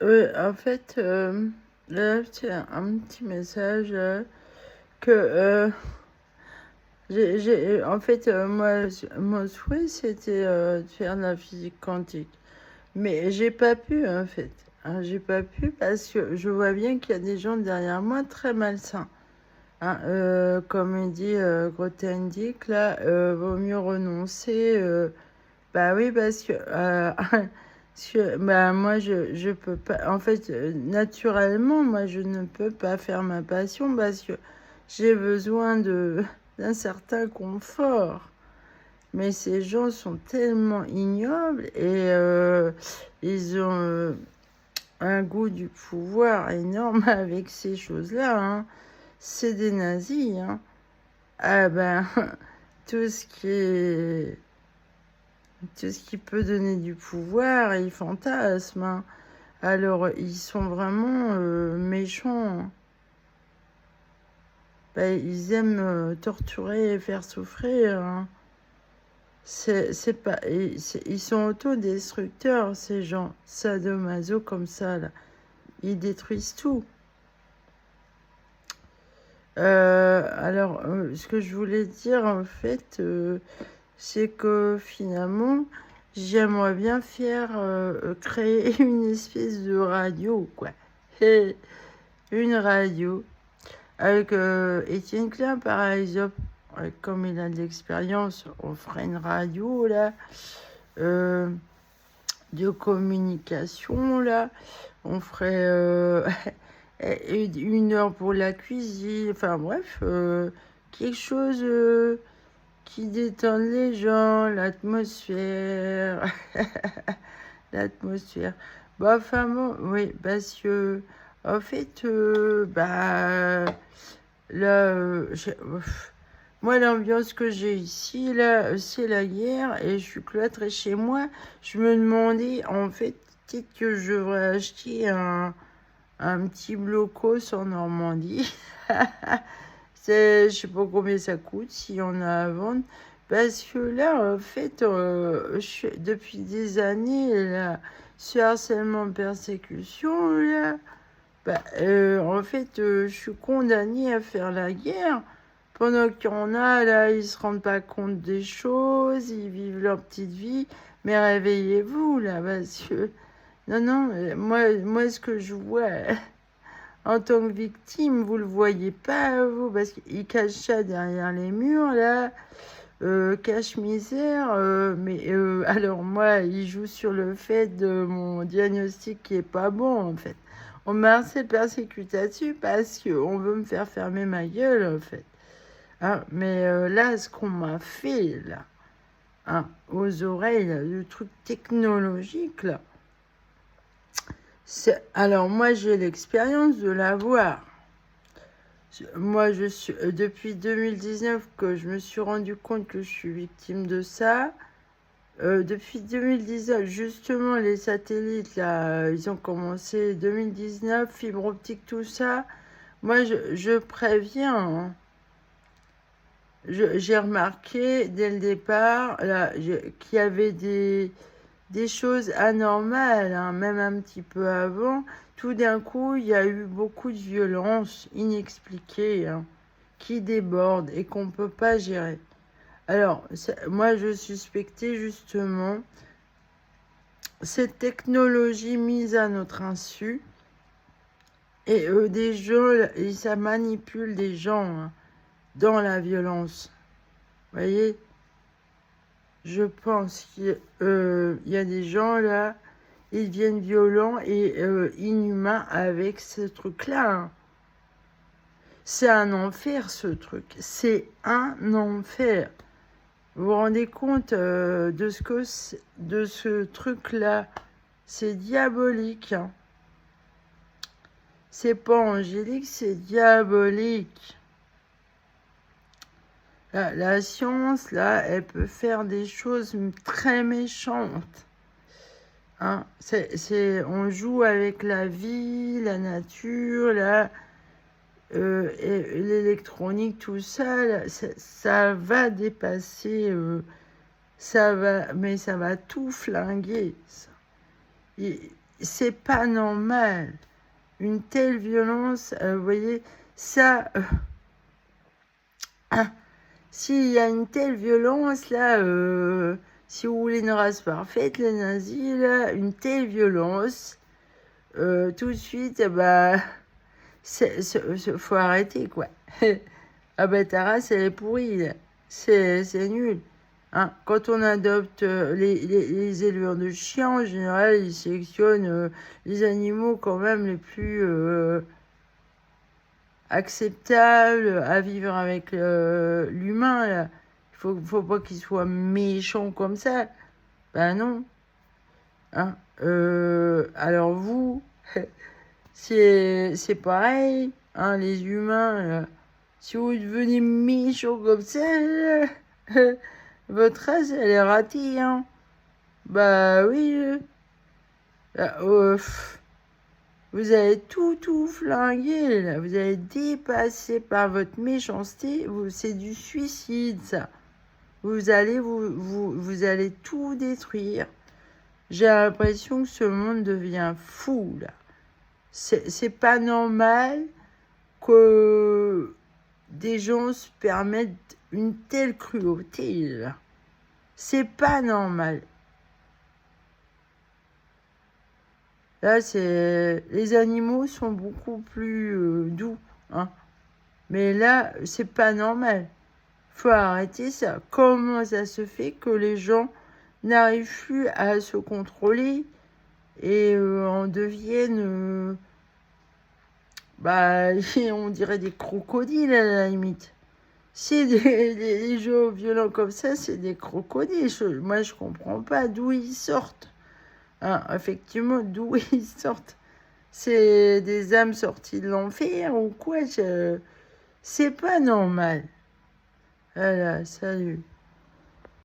En fait, là, c'est un petit message que en fait, moi, mon souhait, c'était de faire de la physique quantique. Mais j'ai pas pu, en fait. Hein, j'ai pas pu parce que je vois bien qu'il y a des gens derrière moi très malsains. Hein, comme il dit Grothendieck, là, vaut mieux renoncer. Bah oui, parce que, bah, moi, je peux pas. En fait, naturellement, moi, je ne peux pas faire ma passion parce que j'ai besoin d'un certain confort. Mais ces gens sont tellement ignobles et ils ont un goût du pouvoir énorme avec ces choses-là. Hein. C'est des nazis. Hein. Ah ben, tout ce qui est tout ce qui peut donner du pouvoir, ils fantasment. Hein. Alors, ils sont vraiment méchants. Hein. Ben, ils aiment torturer et faire souffrir. Hein. C'est pas, ils sont autodestructeurs, ces gens sadomaso comme ça, là. Ils détruisent tout. Alors, ce que je voulais dire, en fait, c'est que finalement, j'aimerais bien créer une espèce de radio, quoi. Une radio. Avec Étienne Klein, par exemple, comme il a de l'expérience, on ferait une radio, là, de communication, là. On ferait 1 heure pour la cuisine. Enfin, bref, quelque chose qui détend les gens, l'atmosphère. L'atmosphère. Bah, enfin, bon, oui, parce que, en fait, bah, là, moi, l'ambiance que j'ai ici, là, c'est la guerre et je suis cloîtrée chez moi. Je me demandais, en fait, peut-être que je devrais acheter un petit blocos en Normandie. Je sais pas combien ça coûte, s'il y en a à vendre. Parce que là, en fait, depuis des années, là, ce harcèlement, persécution, là, bah, en fait, je suis condamnée à faire la guerre. Pendant qu'il y en a, là, ils se rendent pas compte des choses, ils vivent leur petite vie. Mais réveillez-vous, là, parce que... Non, non, moi, ce que je vois en tant que victime, vous le voyez pas, vous, parce qu'ils cachent ça derrière les murs, là. Cache-misère, mais alors moi, il joue sur le fait de mon diagnostic qui est pas bon, en fait. On m'a assez persécuté là-dessus parce qu'on veut me faire fermer ma gueule, en fait. Hein, mais là, ce qu'on m'a fait, là, hein, aux oreilles, là, le truc technologique, là, alors moi, j'ai l'expérience de l'avoir. Moi, je suis depuis 2019 que je me suis rendu compte que je suis victime de ça. Depuis 2019, justement, les satellites, là, ils ont commencé 2019, fibre optique, tout ça. Moi, je préviens. Hein. J'ai remarqué dès le départ là, qu'il y avait des choses anormales, hein, même un petit peu avant. Tout d'un coup, il y a eu beaucoup de violences inexpliquées, hein, qui débordent et qu'on ne peut pas gérer. Alors, moi, je suspectais justement cette technologie mise à notre insu et des gens, et ça manipule des gens hein, dans la violence. Vous voyez, je pense qu'il y a des gens là, ils deviennent violents et inhumains avec ce truc-là. Hein. C'est un enfer ce truc, c'est un enfer. Vous vous rendez compte de ce truc-là? C'est diabolique. Hein. C'est pas angélique, c'est diabolique. La science, là, elle peut faire des choses très méchantes. Hein. On joue avec la vie, la nature, et l'électronique, tout ça, là, ça va dépasser, mais ça va tout flinguer. Ça. c'est pas normal. Une telle violence, vous voyez, ça... s'il y a une telle violence, là, si vous voulez une race parfaite, les nazis, là, une telle violence, tout de suite, bah, faut arrêter, quoi. Ah bah ta race, elle est pourrie, là. C'est nul. Hein, quand on adopte les éleveurs de chiens, en général, ils sélectionnent les animaux quand même les plus acceptables à vivre avec l'humain. Là. Faut pas qu'ils soient méchants comme ça. Ben non. Hein, alors vous, c'est pareil. Hein, les humains, là. Si vous devenez méchant comme ça, là, votre race, elle est ratée. Hein. Bah oui. Vous avez tout flingué, là. Vous avez dépassé par votre méchanceté. C'est du suicide, ça. Vous allez tout détruire. J'ai l'impression que ce monde devient fou, là. C'est pas normal que des gens se permettent une telle cruauté, là. C'est pas normal. Là, les animaux sont beaucoup plus doux, hein. Mais là, c'est pas normal. Faut arrêter ça. Comment ça se fait que les gens n'arrivent plus à se contrôler et en deviennent, bah, on dirait des crocodiles à la limite. C'est les gens violents comme ça, c'est des crocodiles. Moi, je comprends pas d'où ils sortent. Hein, effectivement, d'où ils sortent. C'est des âmes sorties de l'enfer ou quoi C'est pas normal. Voilà, salut.